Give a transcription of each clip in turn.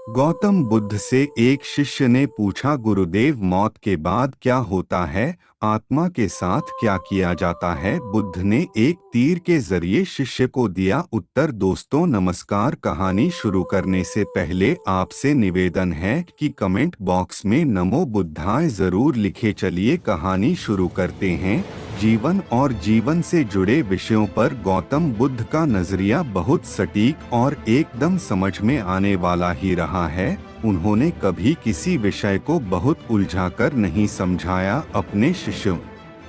गौतम बुद्ध से एक शिष्य ने पूछा, गुरुदेव, मौत के बाद क्या होता है? आत्मा के साथ क्या किया जाता है? बुद्ध ने एक तीर के जरिए शिष्य को दिया उत्तर। दोस्तों नमस्कार। कहानी शुरू करने से पहले आपसे निवेदन है कि कमेंट बॉक्स में नमो बुद्धाय जरूर लिखे। चलिए कहानी शुरू करते हैं। जीवन और जीवन से जुड़े विषयों पर गौतम बुद्ध का नजरिया बहुत सटीक और एकदम समझ में आने वाला ही रहा है। उन्होंने कभी किसी विषय को बहुत उलझाकर नहीं समझाया। अपने शिष्यों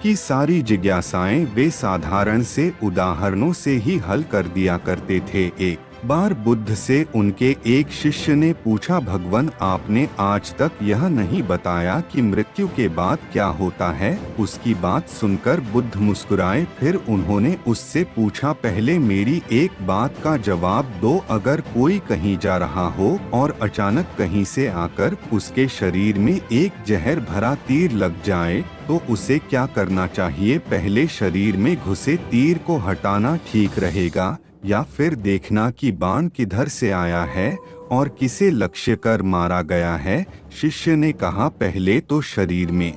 की सारी जिज्ञासाएं वे साधारण से उदाहरणों से ही हल कर दिया करते थे। एक बार बुद्ध से उनके एक शिष्य ने पूछा, भगवान, आपने आज तक यह नहीं बताया कि मृत्यु के बाद क्या होता है। उसकी बात सुनकर बुद्ध मुस्कुराए। फिर उन्होंने उससे पूछा, पहले मेरी एक बात का जवाब दो। अगर कोई कहीं जा रहा हो और अचानक कहीं से आकर उसके शरीर में एक जहर भरा तीर लग जाए तो उसे क्या करना चाहिए? पहले शरीर में घुसे तीर को हटाना ठीक रहेगा या फिर देखना कि बाण किधर से आया है और किसे लक्ष्य कर मारा गया है? शिष्य ने कहा, पहले तो शरीर में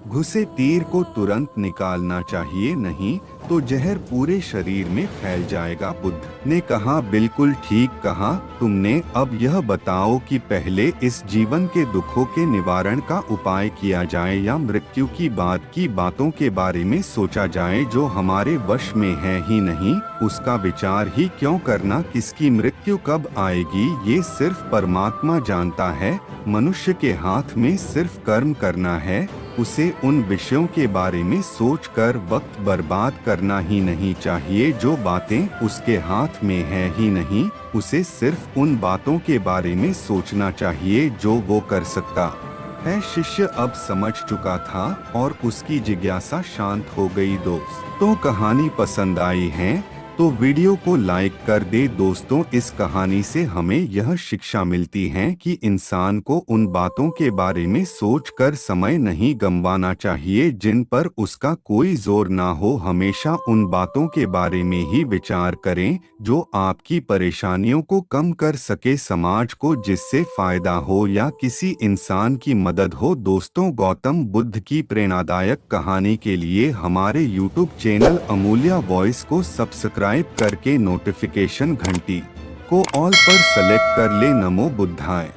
घुसे तीर को तुरंत निकालना चाहिए, नहीं तो जहर पूरे शरीर में फैल जाएगा। बुद्ध ने कहा, बिल्कुल ठीक कहा तुमने। अब यह बताओ कि पहले इस जीवन के दुखों के निवारण का उपाय किया जाए या मृत्यु की बाद की बातों के बारे में सोचा जाए जो हमारे वश में है ही नहीं? उसका विचार ही क्यों करना? किसकी मृत्यु कब आएगी ये सिर्फ परमात्मा जानता है। मनुष्य के हाथ में सिर्फ कर्म करना है। उसे उन विषयों के बारे में सोचकर वक्त बर्बाद करना ही नहीं चाहिए जो बातें उसके हाथ में है ही नहीं। उसे सिर्फ उन बातों के बारे में सोचना चाहिए जो वो कर सकता है। शिष्य अब समझ चुका था और उसकी जिज्ञासा शांत हो गई। दोस्तों कहानी पसंद आई है तो वीडियो को लाइक कर दे। दोस्तों इस कहानी से हमें यह शिक्षा मिलती है कि इंसान को उन बातों के बारे में सोचकर समय नहीं गंवाना चाहिए जिन पर उसका कोई जोर ना हो। हमेशा उन बातों के बारे में ही विचार करें जो आपकी परेशानियों को कम कर सके, समाज को जिससे फायदा हो या किसी इंसान की मदद हो। दोस्तों गौतम बुद्ध की प्रेरणादायक कहानी के लिए हमारे YouTube चैनल अमूल्य वॉइस को सब्सक्राइब करके नोटिफिकेशन घंटी को ऑल पर सेलेक्ट कर ले। नमो बुद्धाय।